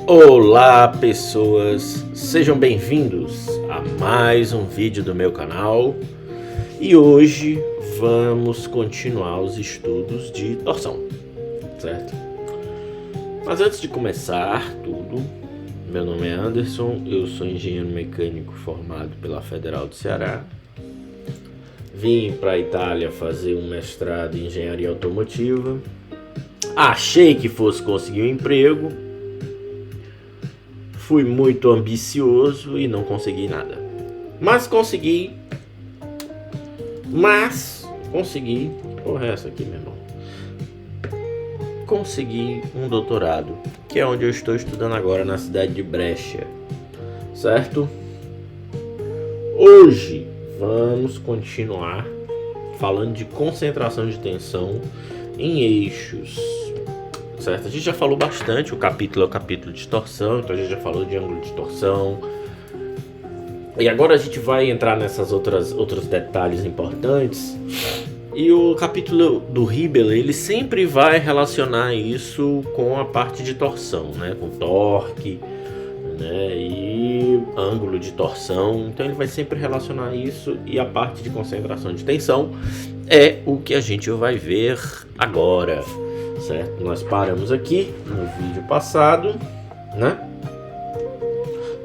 Olá pessoas, sejam bem-vindos a mais um vídeo do meu canal e hoje vamos continuar os estudos de torção, certo? Mas antes de começar tudo, meu nome é Anderson, eu sou engenheiro mecânico formado pela Federal do Ceará. Vim para a Itália fazer um mestrado em engenharia automotiva. Achei que fosse conseguir um emprego. Fui muito ambicioso e não consegui nada. Mas consegui. Porra, é essa aqui, meu irmão. Consegui um doutorado, que é onde eu estou estudando agora, na cidade de Brescia. Certo? Hoje vamos continuar falando de concentração de tensão em eixos. Certo? A gente já falou bastante, o capítulo é o capítulo de torção, então a gente já falou de ângulo de torção. E agora a gente vai entrar nessas outros detalhes importantes. E o capítulo do Hibbeler, ele sempre vai relacionar isso com a parte de torção, né? Com torque, né? E ângulo de torção. Então ele vai sempre relacionar isso, e a parte de concentração de tensão é o que a gente vai ver agora. Certo? Nós paramos aqui no vídeo passado, né?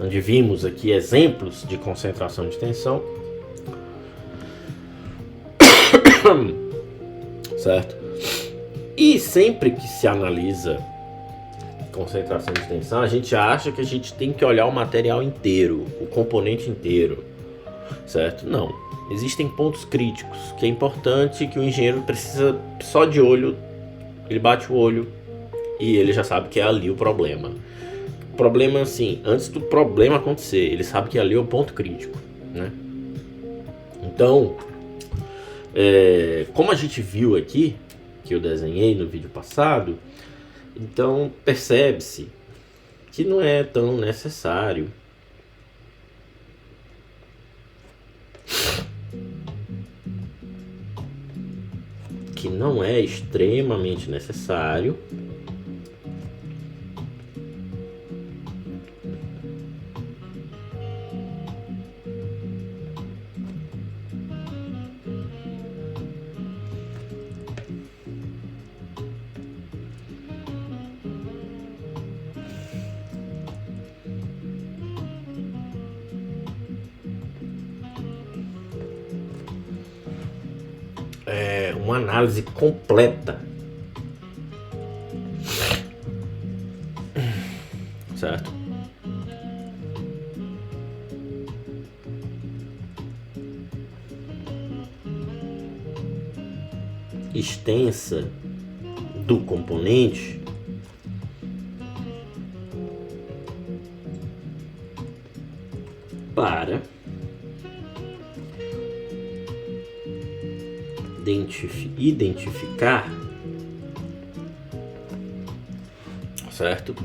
Onde vimos aqui exemplos de concentração de tensão. Certo? E sempre que se analisa concentração de tensão, a gente acha que a gente tem que olhar o material inteiro, o componente inteiro. Certo? Não. Existem pontos críticos que é importante, que o engenheiro precisa só de olho. Ele bate o olho e ele já sabe que é ali o problema. O problema, assim, antes do problema acontecer, ele sabe que ali é o ponto crítico, né? Então, como a gente viu aqui, que eu desenhei no vídeo passado, então percebe-se que não é tão necessário extremamente necessário uma análise completa, certo? Extensa do componente para identificar, certo,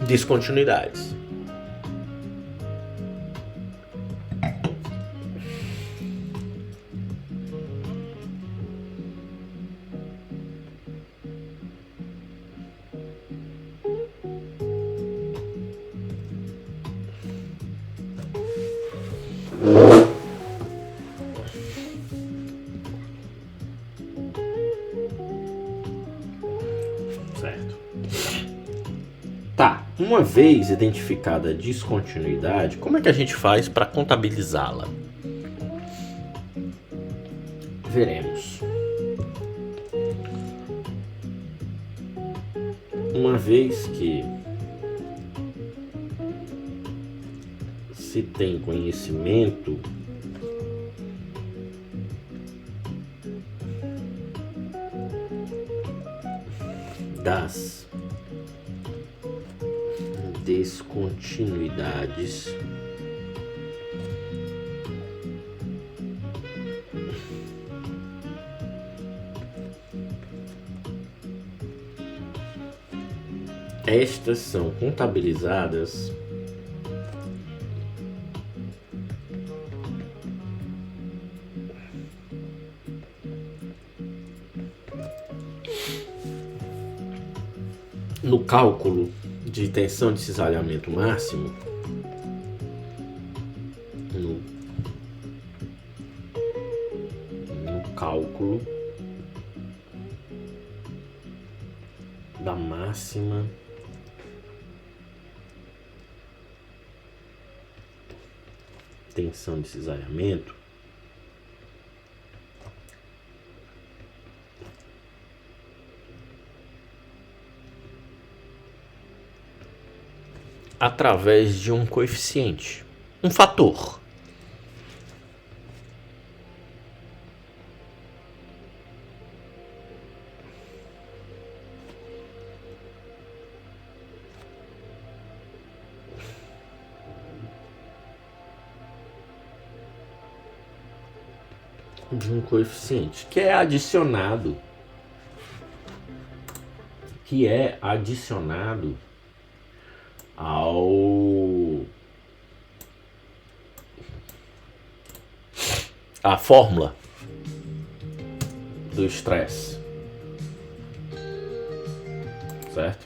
descontinuidades. Uma vez identificada a descontinuidade, como é que a gente faz para contabilizá-la? Veremos. Uma vez que se tem conhecimento das descontinuidades, estas são contabilizadas no cálculo de tensão de cisalhamento máximo no cálculo da máxima tensão de cisalhamento através de um coeficiente, um fator. De um coeficiente que é adicionado a fórmula do estresse, certo?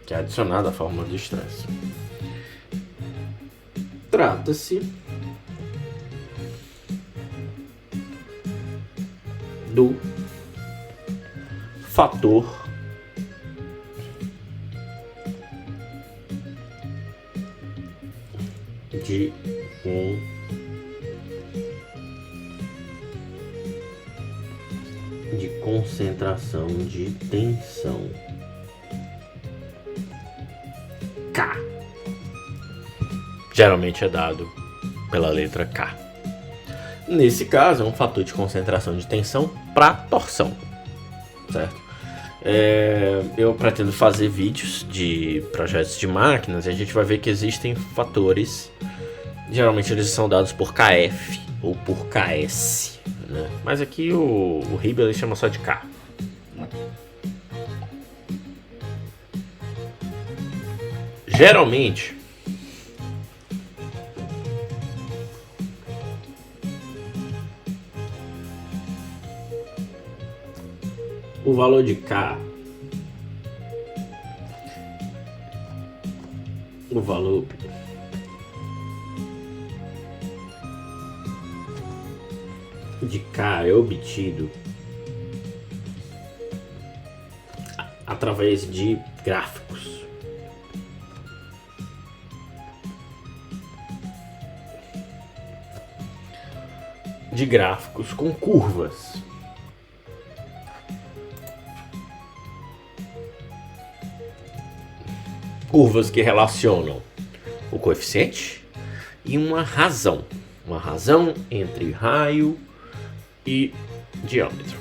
Que é adicionada à fórmula do estresse. Trata-se do fator de concentração de tensão, K. Geralmente é dado pela letra K. Nesse caso, é um fator de concentração de tensão para torção, certo? Eu pretendo fazer vídeos de projetos de máquinas e a gente vai ver que existem fatores, geralmente eles são dados por KF ou por KS, né? Mas aqui o Ribe ele chama só de K. Geralmente, o valor de K, o valor de K é obtido através de gráficos. De gráficos com curvas. Curvas que relacionam o coeficiente e uma razão entre raio e diâmetro,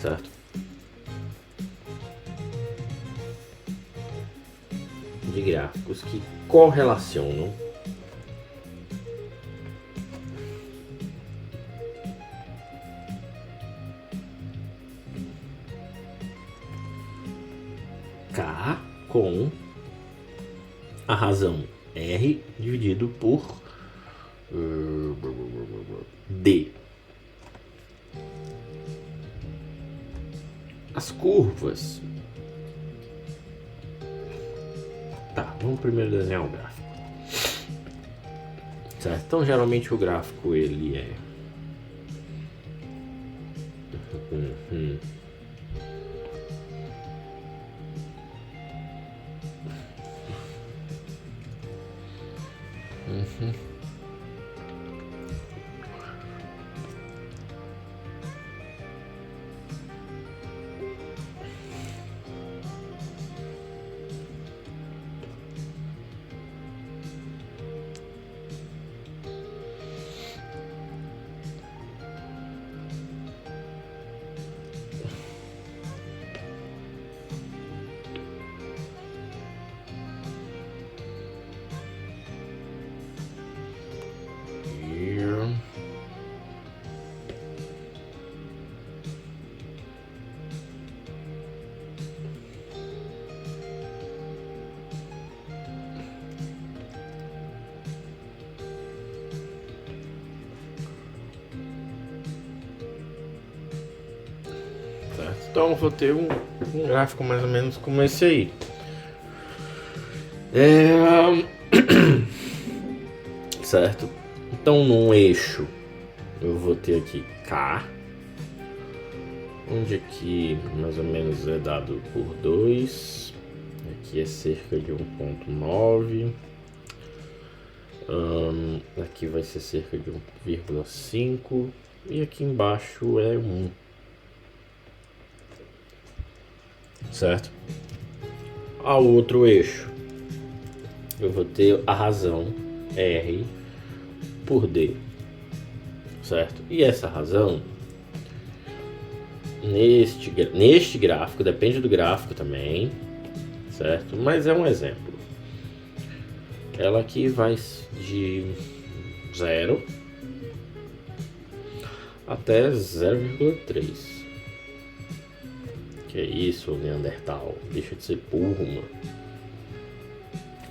certo? De gráficos que correlacionam K com a razão R dividido por D. As curvas. Tá, vamos primeiro desenhar o gráfico. Certo? Então, geralmente o gráfico ele é Então eu vou ter um gráfico mais ou menos como esse aí. Certo? Então num eixo eu vou ter aqui K, onde aqui mais ou menos é dado por 2, aqui é cerca de 1,9, aqui vai ser cerca de 1,5 e aqui embaixo é 1, certo? Ao outro eixo eu vou ter a razão R por D, certo? E essa razão neste gráfico, depende do gráfico também, certo? Mas é um exemplo. Ela aqui vai de 0 até 0,3. Que é isso, Neandertal? Deixa de ser burro, mano.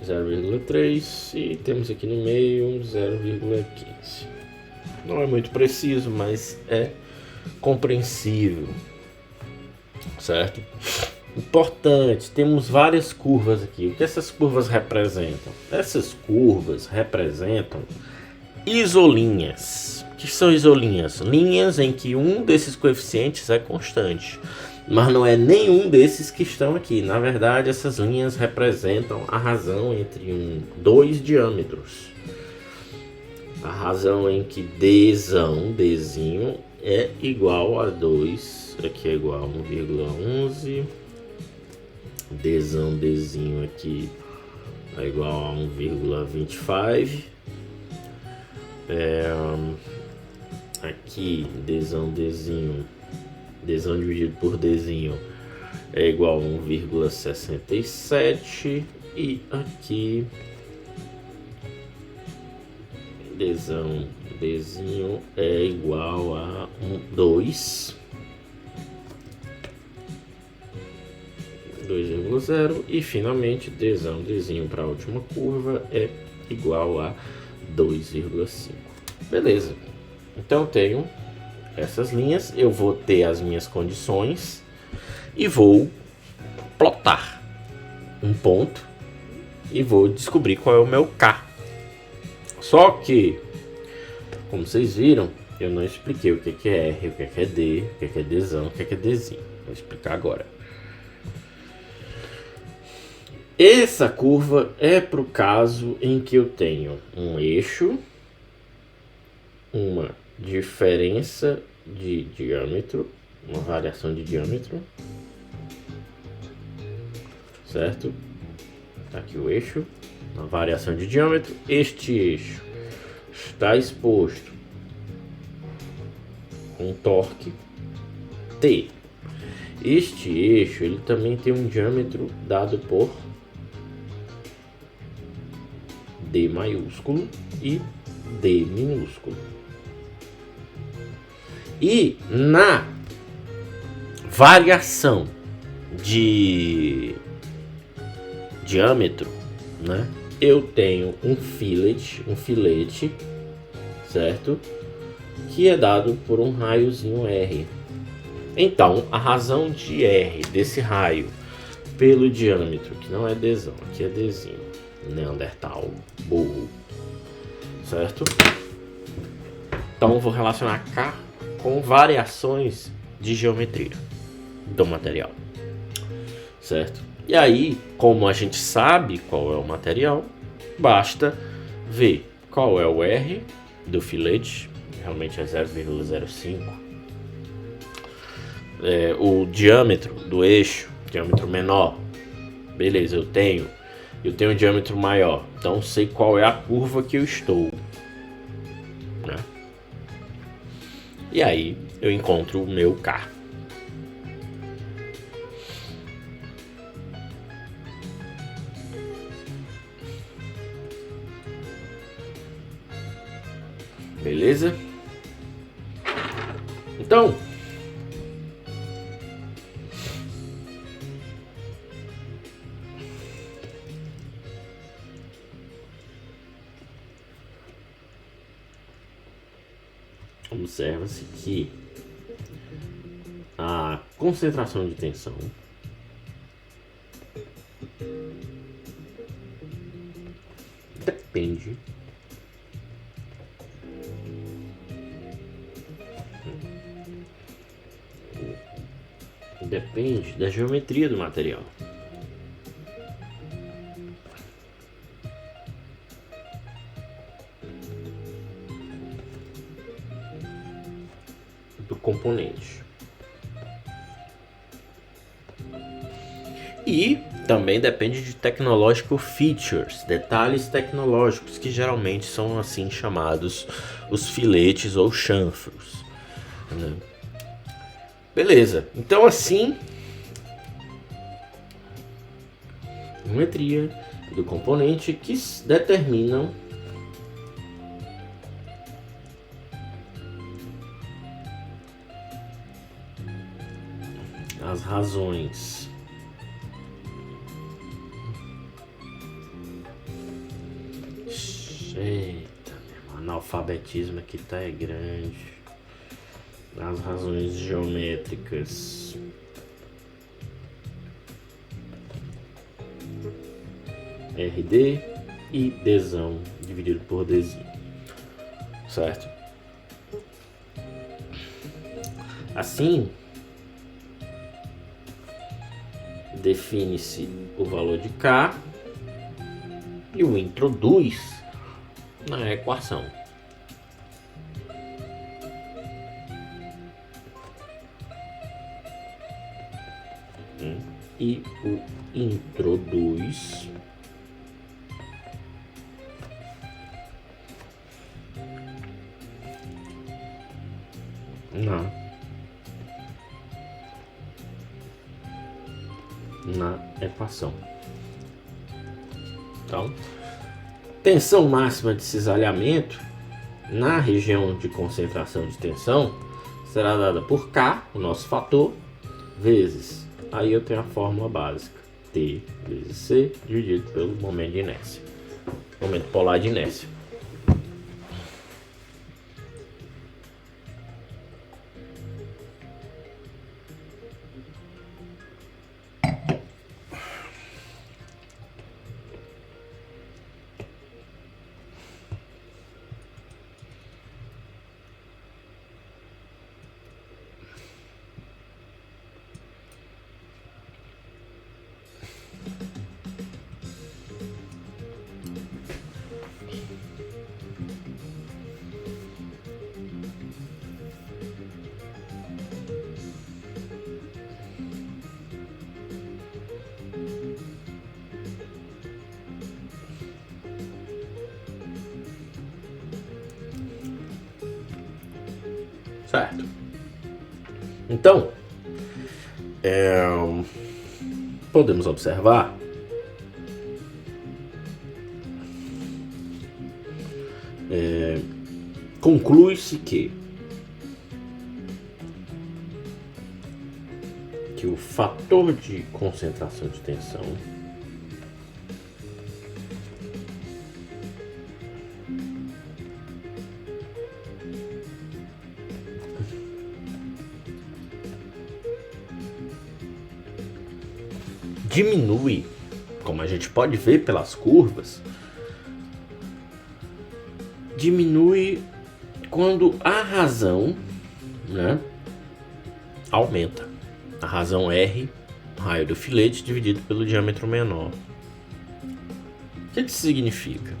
0,3 e temos aqui no meio 0,15. Não é muito preciso, mas é compreensível, certo? Importante, temos várias curvas aqui. O que essas curvas representam? Essas curvas representam isolinhas. O que são isolinhas? Linhas em que um desses coeficientes é constante, mas não é nenhum desses que estão aqui. Na verdade, essas linhas representam a razão entre dois diâmetros. A razão em que Dzinho é igual a 2, aqui é igual a 1,11. Dzinho aqui é igual a 1,25. Aqui Dzinho dividido por Dzinho é igual a 1,67 e aqui Dzinho é igual a 2,0 e finalmente Dzinho para a última curva é igual a 2,5. Beleza, então eu tenho essas linhas, eu vou ter as minhas condições e vou plotar um ponto e vou descobrir qual é o meu K. Só que, como vocês viram, eu não expliquei o que é R, o que é D, o que é Dzão, o que é Dzinho. Vou explicar agora. Essa curva é para o caso em que eu tenho um eixo, uma diferença de diâmetro, uma variação de diâmetro, certo? Tá aqui o eixo, uma variação de diâmetro. Este eixo está exposto com torque T. Este eixo ele também tem um diâmetro dado por D maiúsculo e D minúsculo. E na variação de diâmetro, né, eu tenho um filete, certo? Que é dado por um raiozinho R. Então, a razão de R desse raio pelo diâmetro, que não é Dzão, aqui é Dzinho, Neandertal, burro, certo? Então, eu vou relacionar K com variações de geometria do material, certo? E aí, como a gente sabe qual é o material, basta ver qual é o R do filete, realmente é 0,05. O diâmetro do eixo, diâmetro menor, beleza, eu tenho um diâmetro maior, então sei qual é a curva que eu estou, né? E aí eu encontro o meu K. Beleza? Então, observa-se que a concentração de tensão depende da geometria do material. Do componente. E também depende de technological features, detalhes tecnológicos, que geralmente são assim chamados os filetes ou chanfros, né? Beleza, então assim, geometria do componente que determinam as razões eita, meu analfabetismo aqui tá grande. As razões geométricas RD e Dzão dividido por Dzinho, certo? Assim, define-se o valor de K e o introduz na equação. E o introduz na equação. Então, tensão máxima de cisalhamento na região de concentração de tensão será dada por K, o nosso fator, vezes, aí eu tenho a fórmula básica, T vezes C dividido pelo momento de inércia, momento polar de inércia. Certo. Então, podemos observar conclui-se que o fator de concentração de tensão diminui, como a gente pode ver pelas curvas, diminui quando a razão, né, aumenta. A razão R, raio do filete, dividido pelo diâmetro menor. O que isso significa?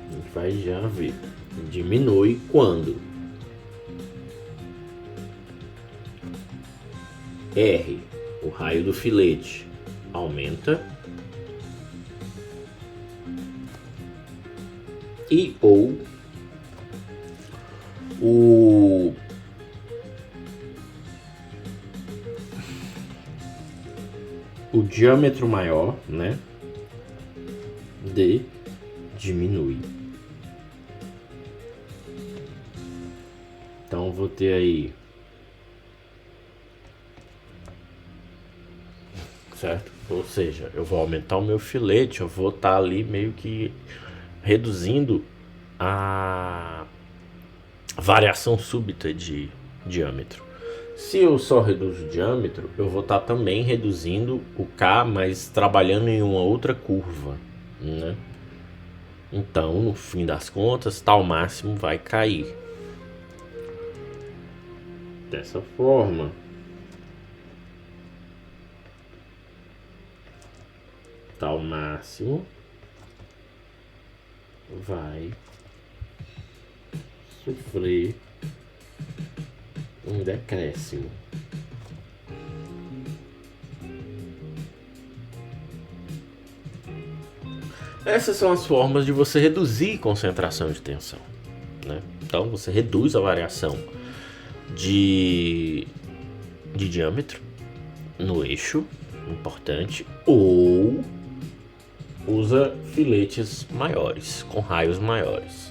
A gente vai já ver. Diminui quando R, o raio do filete, aumenta e ou o diâmetro maior, né, D diminui. Então vou ter aí, certo? Ou seja, eu vou aumentar o meu filete, eu vou estar ali meio que reduzindo a variação súbita de diâmetro. Se eu só reduzo o diâmetro, eu vou estar também reduzindo o K, mas trabalhando em uma outra curva, né? Então, no fim das contas, tal máximo vai cair. Dessa forma, tal máximo vai sofrer um decréscimo. Essas são as formas de você reduzir concentração de tensão, né? Então você reduz a variação de diâmetro no eixo, importante, ou usa filetes maiores, com raios maiores.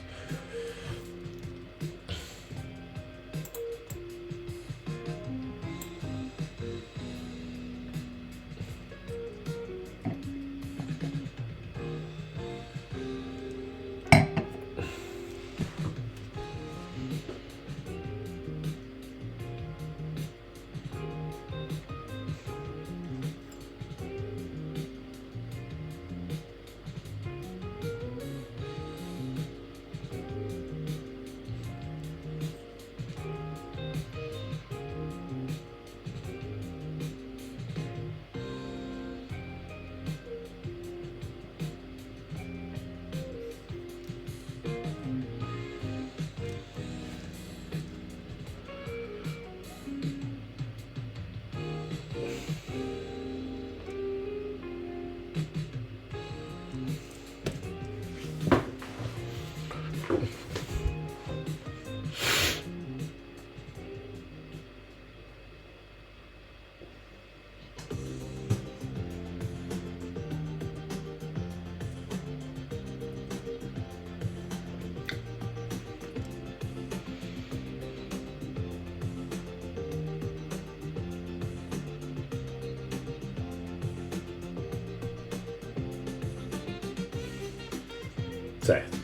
Certo.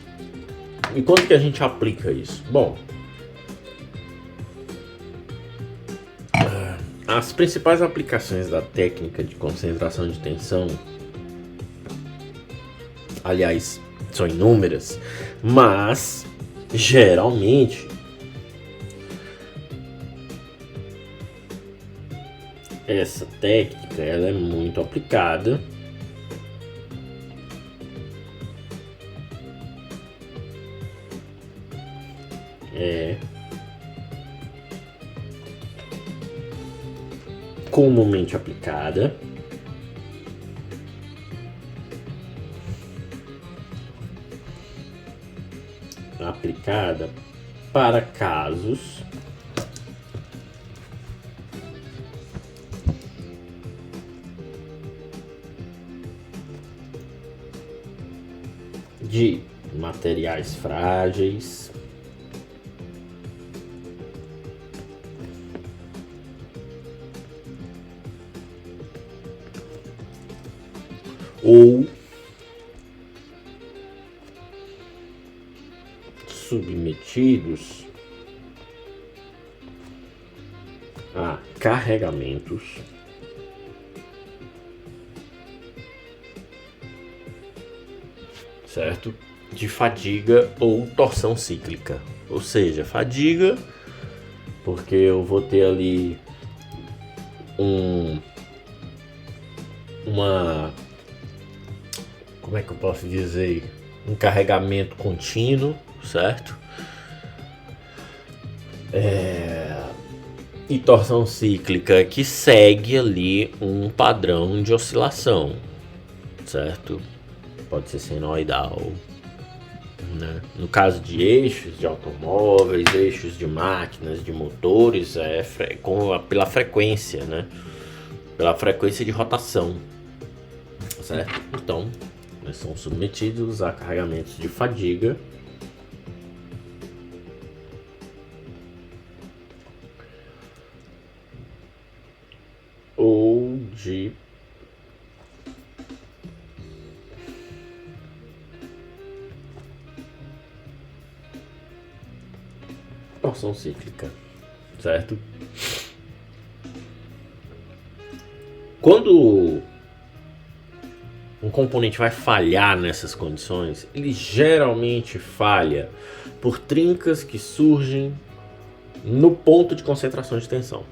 E quando que a gente aplica isso? Bom, as principais aplicações da técnica de concentração de tensão, aliás, são inúmeras, mas geralmente essa técnica ela é muito aplicada comumente aplicada para casos de materiais frágeis, ou submetidos a carregamentos certo? De fadiga ou torção cíclica. Ou seja, fadiga, porque eu vou ter ali como é que eu posso dizer? Um carregamento contínuo, certo? E torção cíclica que segue ali um padrão de oscilação, certo? Pode ser senoidal, né? No caso de eixos de automóveis, eixos de máquinas, de motores, pela frequência, né? Pela frequência de rotação, certo? Então, eles são submetidos a carregamentos de fadiga ou de torção cíclica, certo? Quando um componente vai falhar nessas condições, ele geralmente falha por trincas que surgem no ponto de concentração de tensão.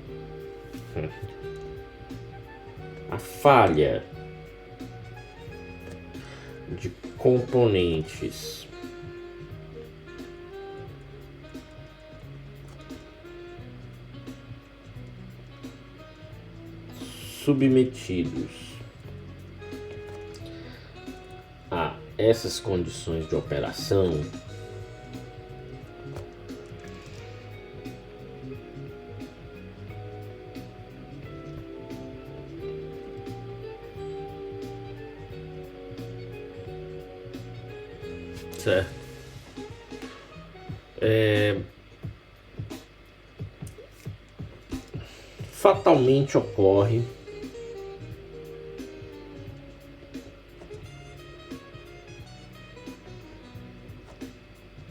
A falha de componentes submetidos a essas condições de operação certo? Fatalmente ocorre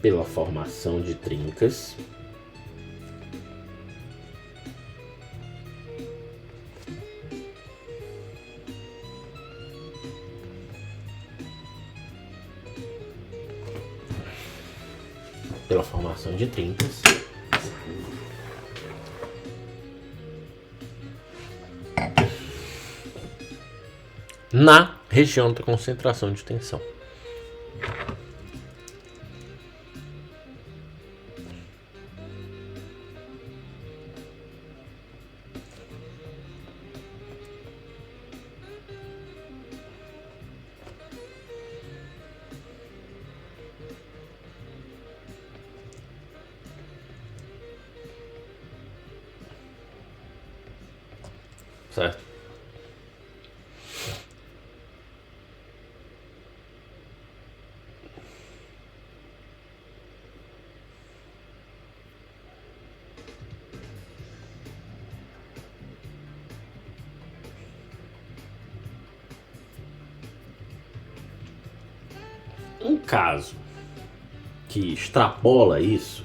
pela formação de trincas na região da concentração de tensão. Certo? Um caso que extrapola isso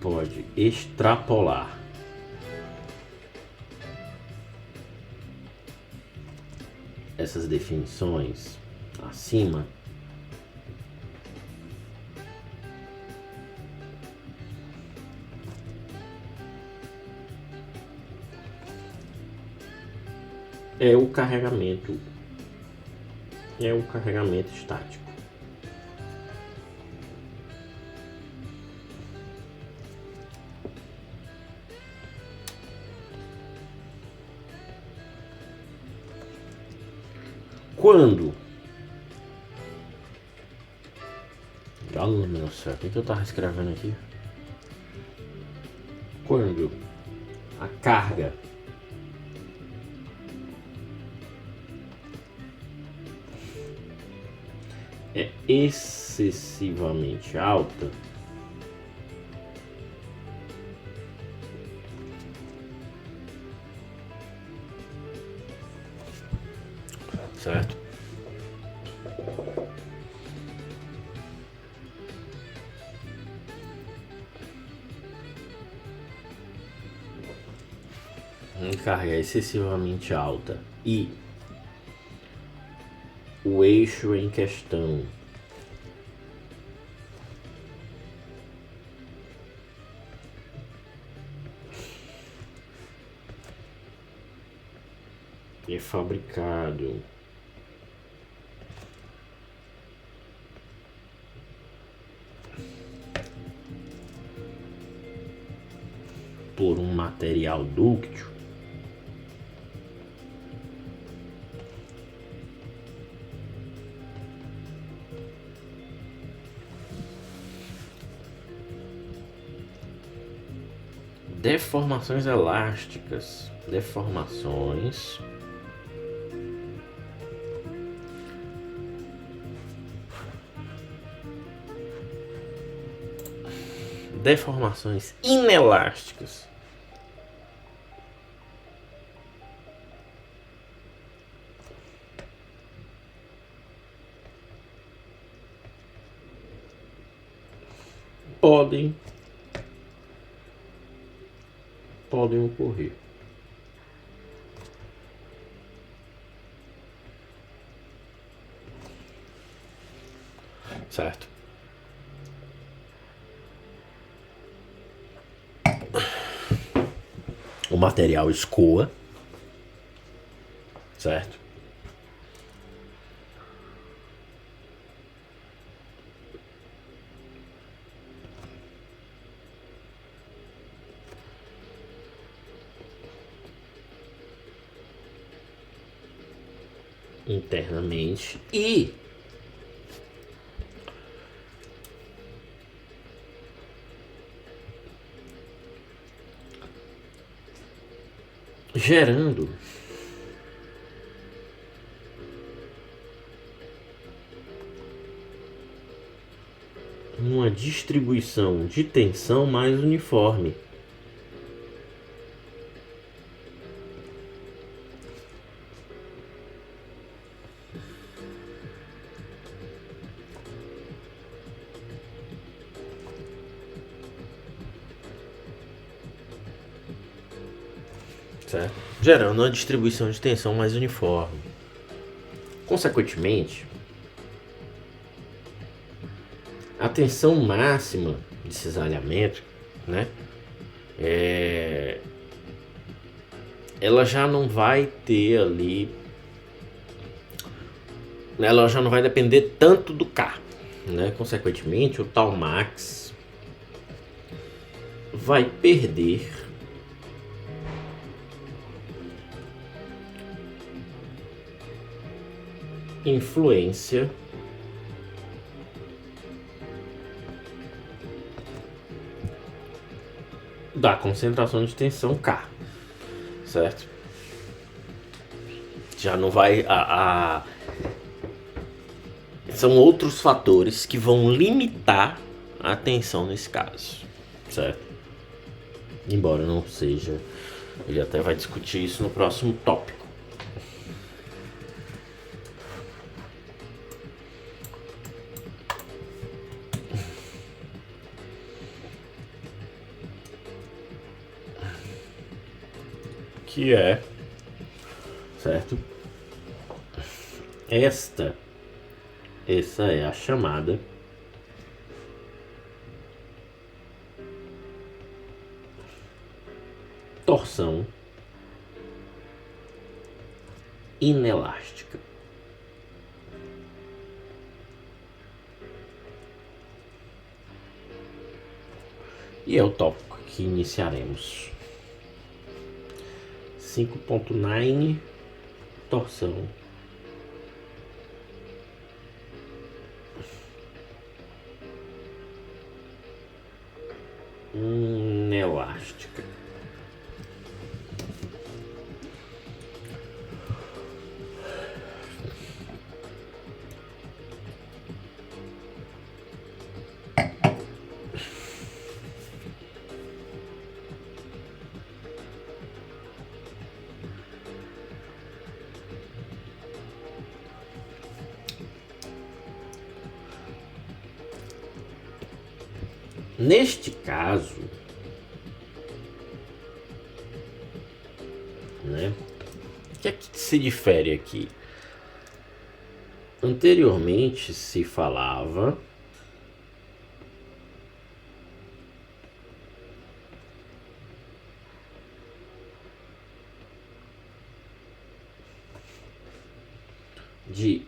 pode extrapolar essas definições acima é o carregamento estático. Quando meu céu, o que eu tava escrevendo aqui? Quando a carga é excessivamente alta, certo? Carga excessivamente alta e o eixo em questão é fabricado por um material dúctil, deformações elásticas, deformações inelásticas. Podem ocorrer. Certo? O material escoa, certo? Internamente e gerando uma distribuição de tensão mais uniforme. Certo? Gerando uma distribuição de tensão mais uniforme. Consequentemente, a tensão máxima de cisalhamento, né, ela já não vai ter ali, ela já não vai depender tanto do K, né? Consequentemente, o tal max vai perder influência da concentração de tensão K, certo? Já não vai são outros fatores que vão limitar a tensão nesse caso, certo? Embora não seja, ele até vai discutir isso no próximo tópico. Que é, certo? Essa é a chamada torção inelástica. E é o tópico que iniciaremos. 5.9 torção inelástica. Neste caso, né, o que é que se difere aqui? Anteriormente se falava de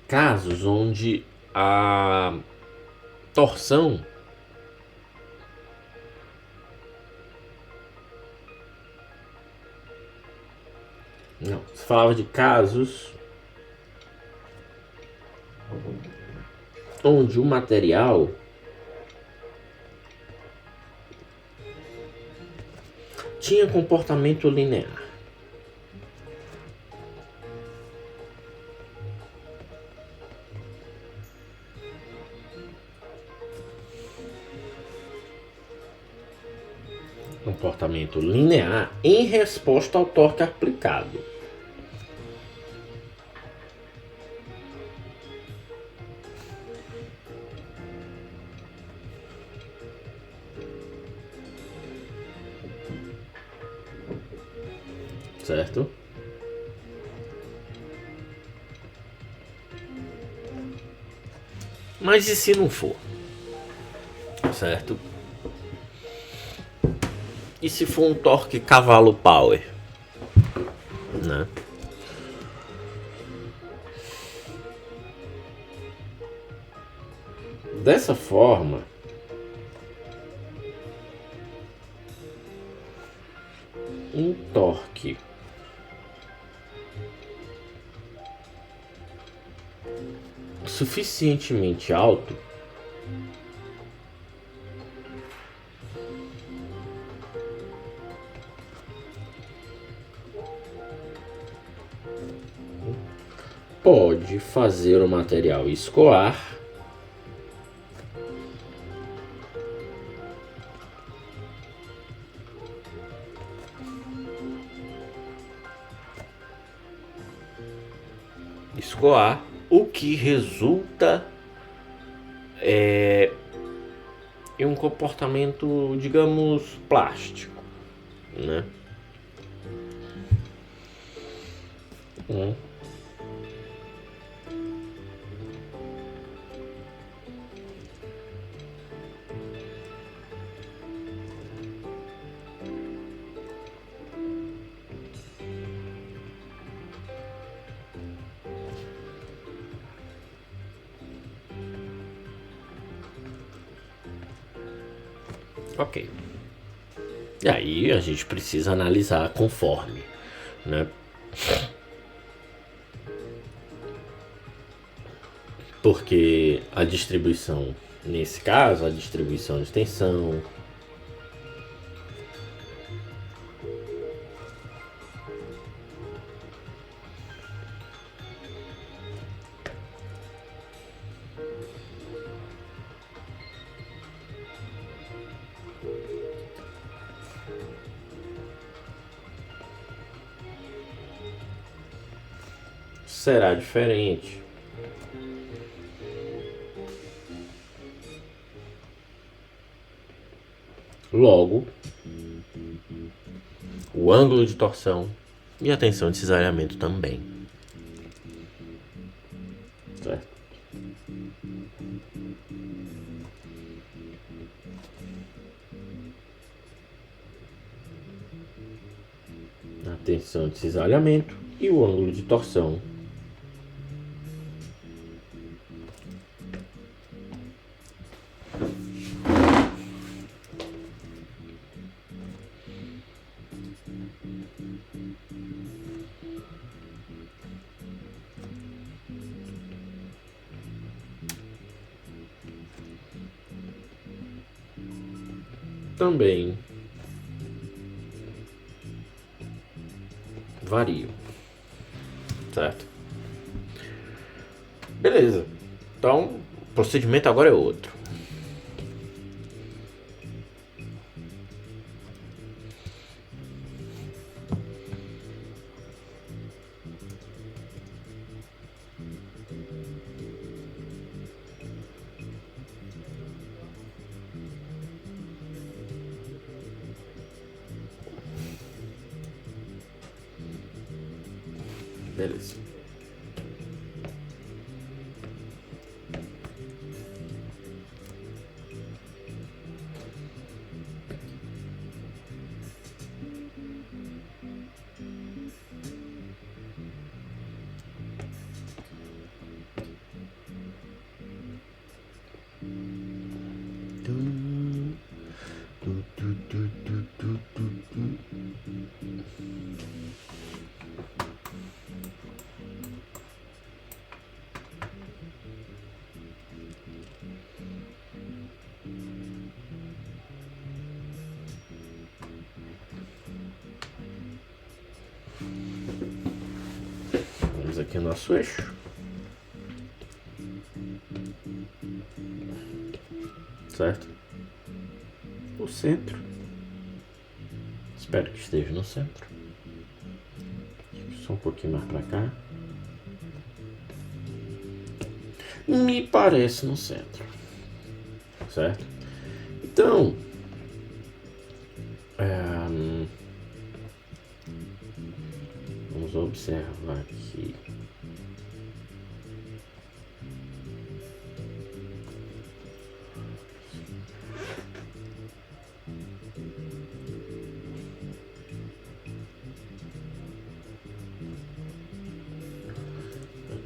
casos onde a torção não, se falava de casos onde o material tinha comportamento linear. comportamento linear em resposta ao torque aplicado. Certo? Mas e se não for? Certo? E se for um torque cavalo power? Né? Dessa forma, um torque suficientemente alto pode fazer o material escoar o que resulta em um comportamento, digamos, plástico, né? Ok. E aí a gente precisa analisar conforme, né? Porque a distribuição, nesse caso, a distribuição de tensão, será diferente. Logo, o ângulo de torção e a tensão de cisalhamento também. Certo? A tensão de cisalhamento e o ângulo de torção também variam, certo? Beleza. Então, o procedimento agora é outro. Beleza. Vamos aqui o nosso eixo. Certo? O centro Espero que esteja no centro. Só um pouquinho mais para cá. Me parece no centro. Certo? Então, vamos observar aqui.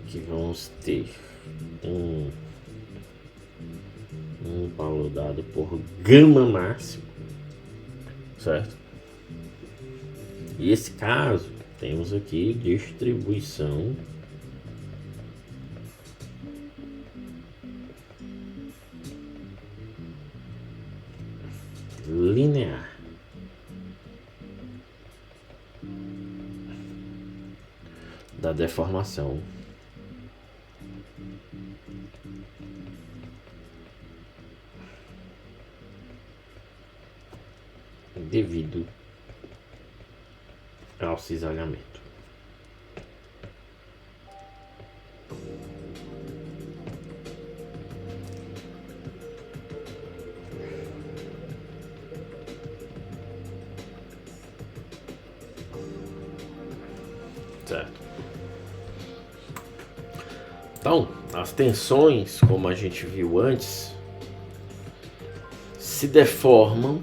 Aqui vamos ter um valor dado por gama máximo, certo? E esse caso, temos aqui distribuição linear. Da deformação devido ao cisalhamento. Certo. Então, as tensões, como a gente viu antes, se deformam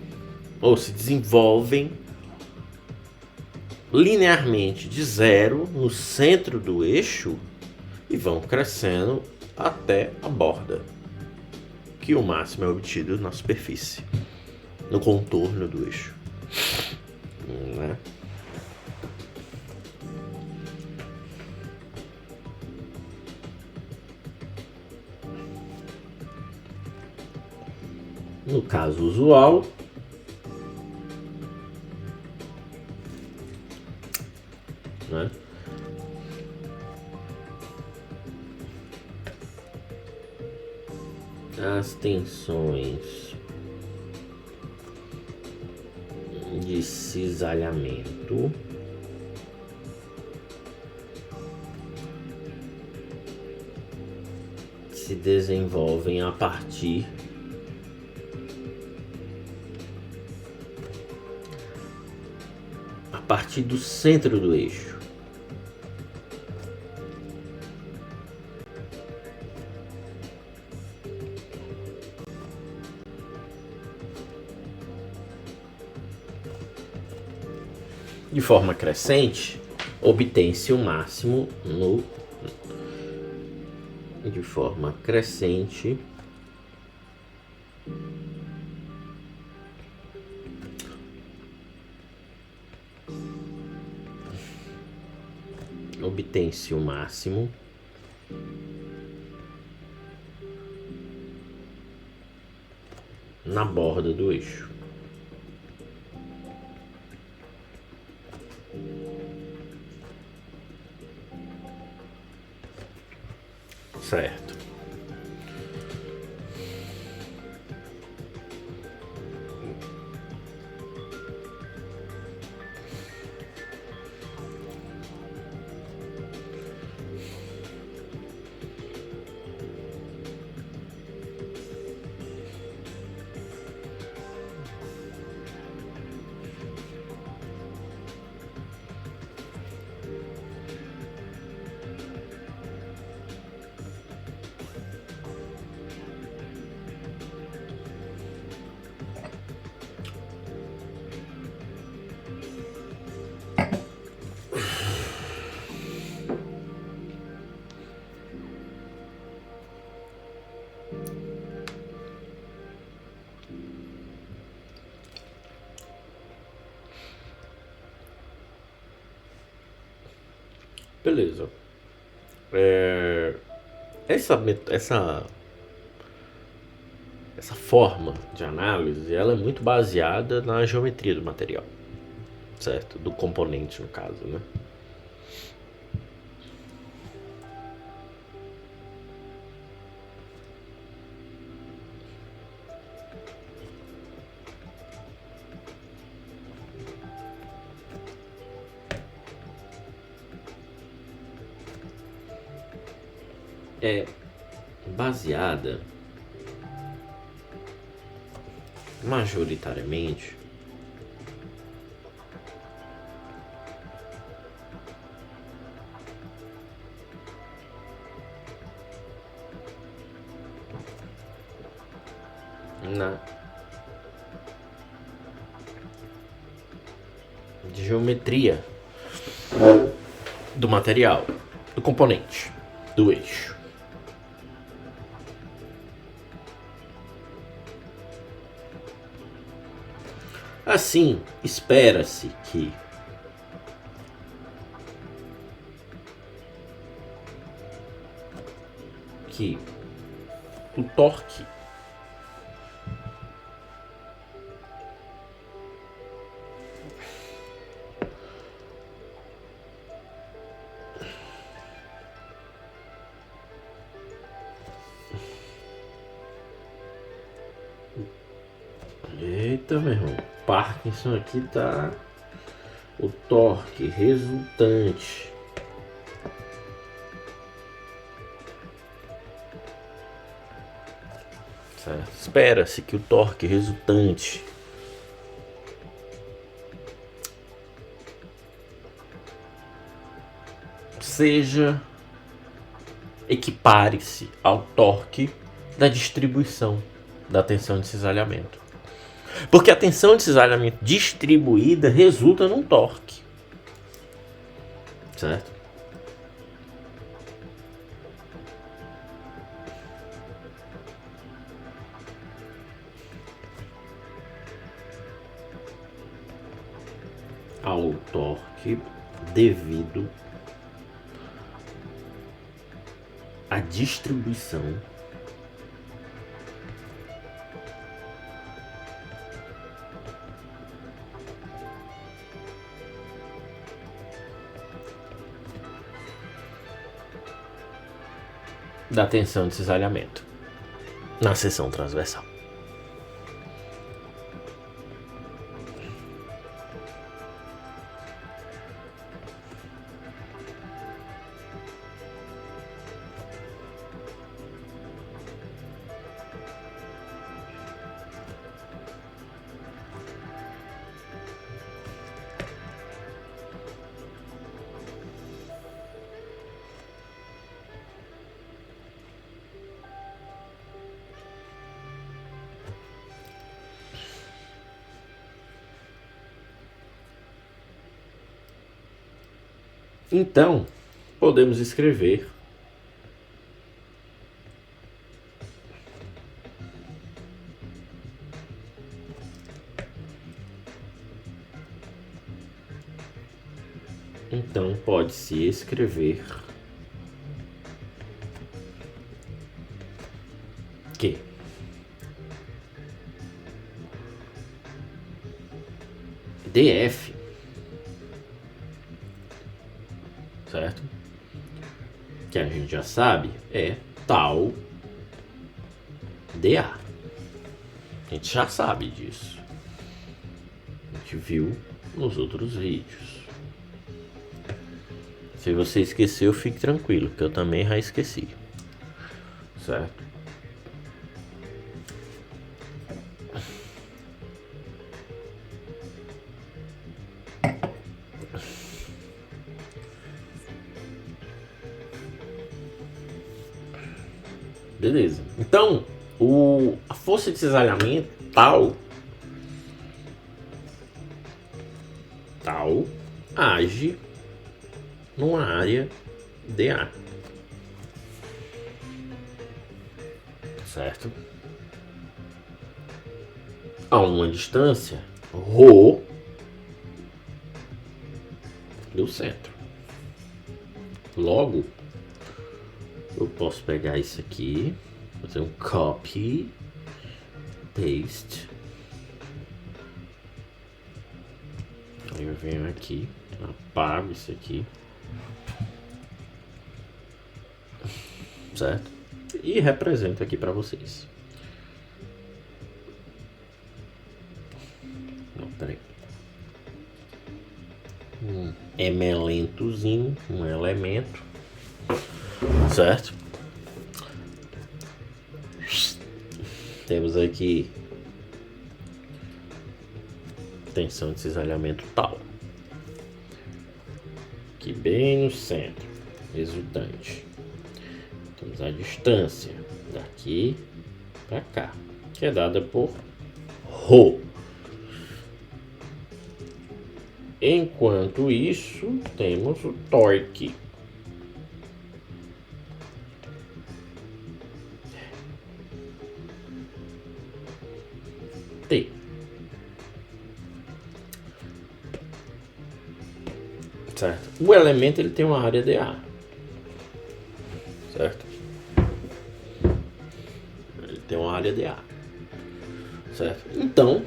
ou se desenvolvem linearmente de zero no centro do eixo e vão crescendo até a borda, que o máximo é obtido na superfície, no contorno do eixo, né? No caso usual, né? As tensões de cisalhamento se desenvolvem a partir do centro do eixo. De forma crescente, obtém-se o máximo no... De forma crescente, obtém-se o máximo na borda do eixo. Certo. Beleza. Essa forma de análise, ela é muito baseada na geometria do material, certo? Do componente, no caso, né? é baseada majoritariamente na geometria do material, do componente, do eixo. Assim, espera-se que o torque Eita, meu irmão. Parkinson aqui tá. O torque resultante certo? Espera-se que o torque resultante equipare-se ao torque da distribuição da tensão de cisalhamento. Porque a tensão de cisalhamento distribuída resulta num torque. Certo? Ao torque devido à distribuição da tensão de cisalhamento na seção transversal. Então, podemos escrever pode-se escrever que DF, certo? Que a gente já sabe é tal DA. A gente já sabe disso. A gente viu nos outros vídeos. Se você esqueceu, fique tranquilo, que eu também já esqueci. Certo? Beleza. Então, a força de cisalhamento tal age numa área dA. Certo? A uma distância ρ do centro. Logo, eu posso pegar isso aqui, fazer um copy, paste. Aí eu venho aqui, apago isso aqui, certo? E represento aqui para vocês. Não, peraí. Um elementozinho, certo? temos aqui tensão de cisalhamento tal. Aqui bem no centro, resultante. Temos a distância daqui para cá, que é dada por ρ. Enquanto isso, temos o torque. T. Certo? O elemento ele tem uma área dA. Certo? Ele tem uma área dA. Certo? Então,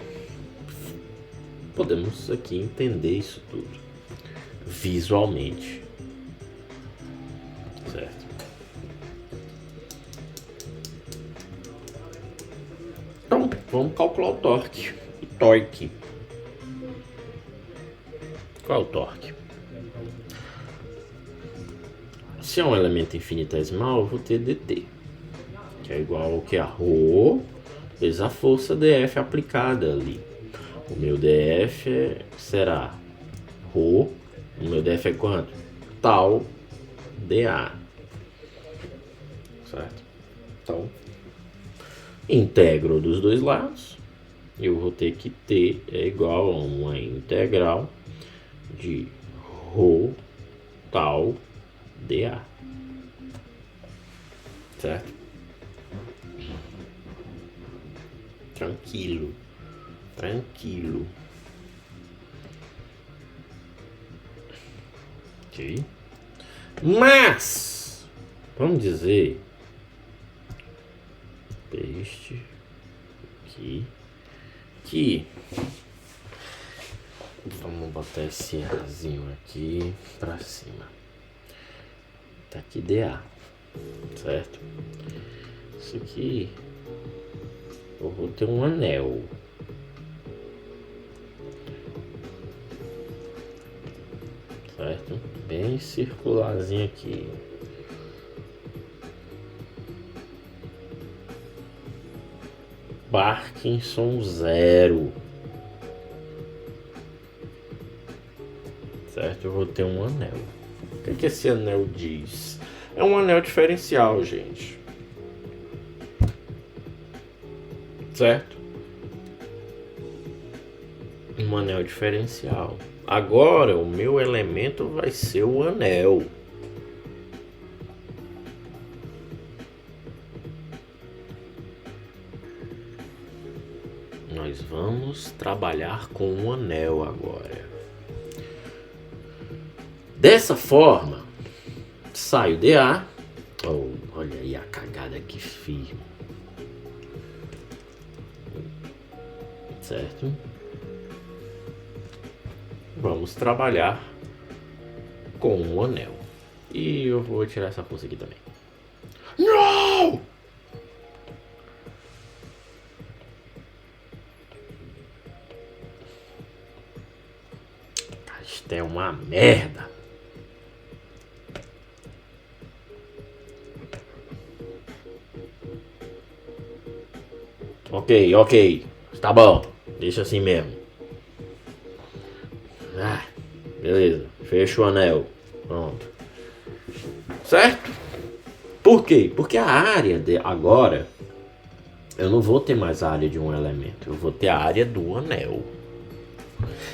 podemos aqui entender isso tudo visualmente. Certo? Então, vamos calcular o torque. O torque. Qual é o torque? Se é um elemento infinitesimal, eu vou ter dt, que é igual ao que a ρ vezes a força dF aplicada ali. O meu dF será ρ, o meu dF é quanto? Tal dA. Certo? Então, integro dos dois lados, eu vou ter que T é igual a uma integral de ρ tal dA. Certo? Tranquilo. Tranquilo. Ok. Mas, vamos dizer, este aqui, que vamos botar esse Azinho aqui pra cima. Tá aqui dA, certo? Isso aqui eu vou ter um anel. Certo? Bem circularzinho aqui. Parkinson 0. Certo? Eu vou ter um anel. O que esse anel diz? É um anel diferencial, gente. Certo? Um anel diferencial. Agora o meu elemento vai ser o anel. Nós vamos trabalhar com um anel agora. Dessa forma, sai o dA. Oh, olha aí a cagada que fiz. Certo? Vamos trabalhar com um anel. E eu vou tirar essa força aqui também. Não! Isto é uma merda. Ok. Tá bom. Deixa assim mesmo. Beleza. Fecha o anel. Pronto. Certo? Por quê? Porque a área de agora eu não vou ter mais a área de um elemento. Eu vou ter a área do anel.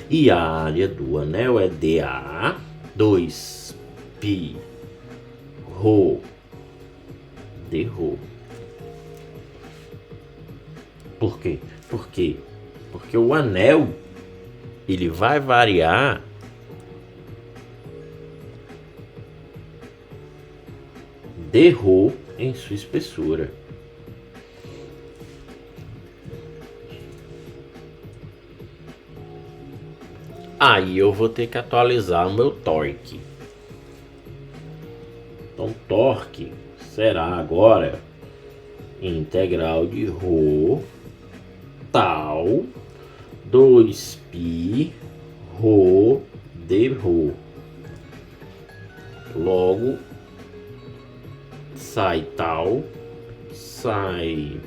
E a área do anel é dA 2π ρ dρ. Por quê? Porque o anel ele vai variar dρ em sua espessura. Aí eu vou ter que atualizar o meu torque. Então torque será agora integral de ρ tal 2π ρ dρ. Logo sai tal, sai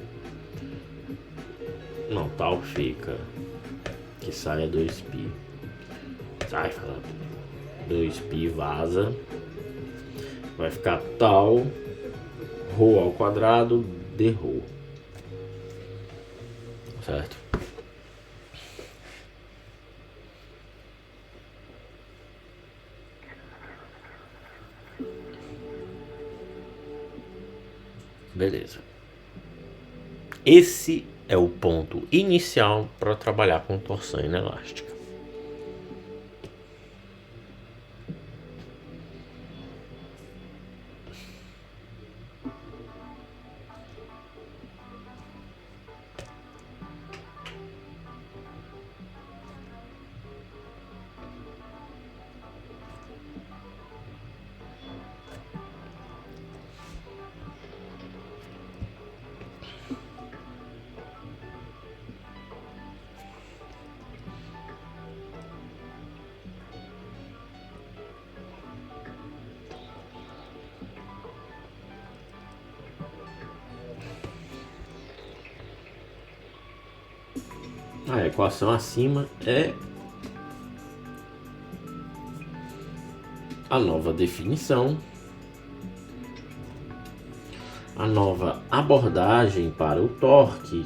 Não, tal fica. Que saia 2π. Sai, fala. 2π vaza. Vai ficar tal. Rho ao quadrado de Rho. Certo? Beleza. Esse é o ponto inicial para trabalhar com torção inelástica. A equação acima é a nova definição, a nova abordagem para o torque,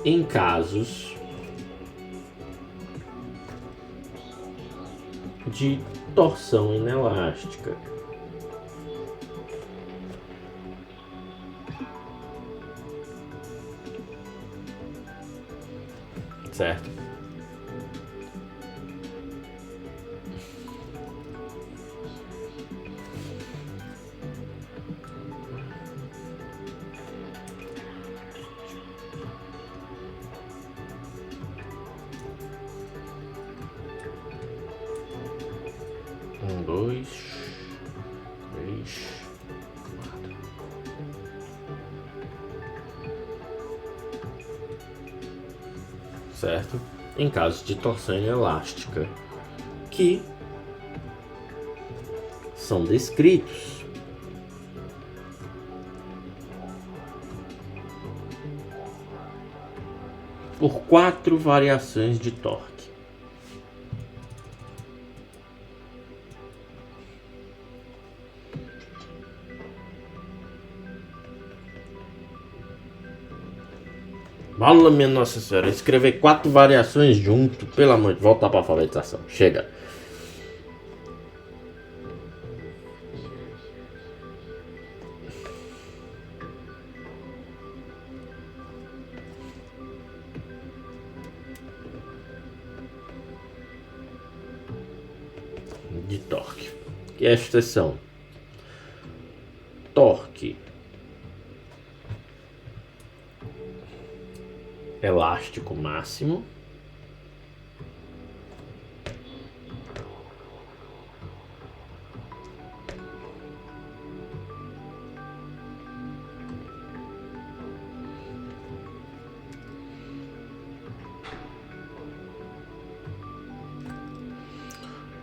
em casos de torção inelástica. Certo? Um, dois, três, quatro. Certo? Em caso de torção inelástica, que são descritos por 4 variações de torque. Fala, minha Nossa Senhora, escrever 4 variações junto, pelo amor de Deus, voltar para a alfabetização. Chega. De torque. E estas são torque elástico máximo,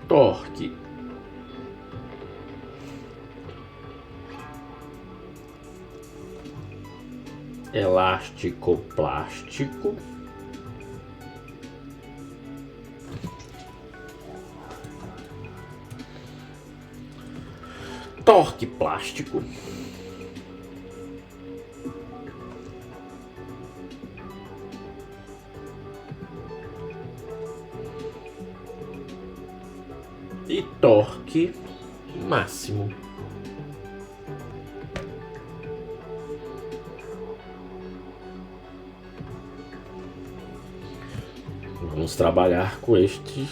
torque elástico plástico, torque plástico, e torque máximo. Vamos trabalhar com estes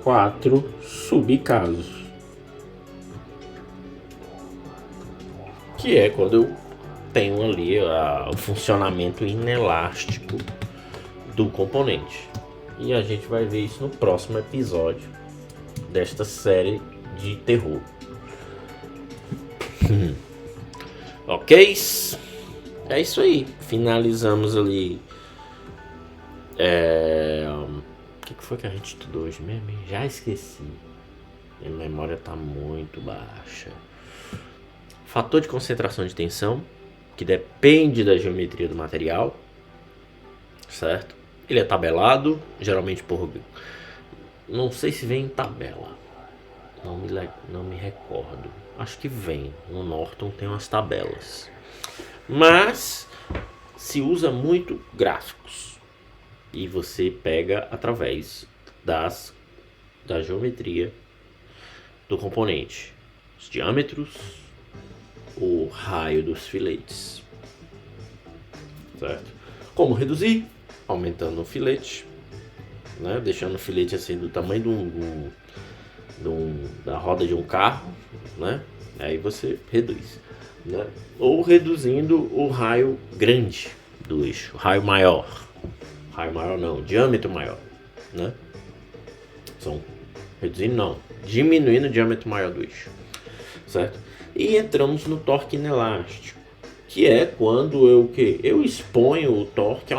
4 subcasos, que é quando eu tenho ali o funcionamento inelástico do componente. E a gente vai ver isso no próximo episódio desta série de terror. Ok? É isso aí. Finalizamos ali. O que foi que a gente estudou hoje mesmo? Já esqueci. Minha memória está muito baixa. Fator de concentração de tensão, que depende da geometria do material, certo? Ele é tabelado, geralmente por... Não sei se vem em tabela. Não me recordo. Acho que vem. No Norton tem umas tabelas. Mas se usa muito gráficos. E você pega através da geometria do componente. Os diâmetros, o raio dos filetes. Certo? Como reduzir? Aumentando o filete. Né? Deixando o filete assim do tamanho da roda de um carro, né? Aí você reduz, né? Ou reduzindo o raio grande do eixo, raio maior não, diâmetro maior, né? Diminuindo o diâmetro maior do eixo, certo? E entramos no torque inelástico, que é quando eu exponho o torque a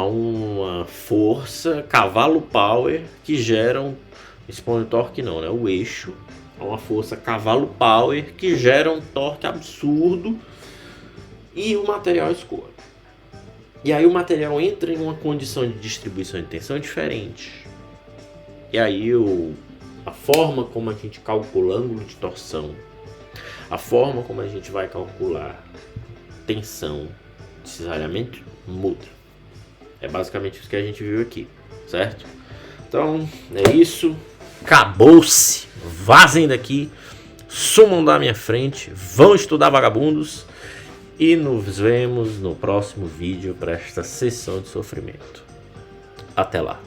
uma força cavalo power que gera expõe o torque não, né? O eixo a uma força cavalo power que gera um torque absurdo e o material escorre. E aí o material entra em uma condição de distribuição de tensão diferente. E aí a forma como a gente calcula ângulo de torção, a forma como a gente vai calcular tensão de cisalhamento muda. É basicamente isso que a gente viu aqui, certo? Então é isso. Acabou-se, vazem daqui, sumam da minha frente, vão estudar vagabundos e nos vemos no próximo vídeo para esta sessão de sofrimento. Até lá.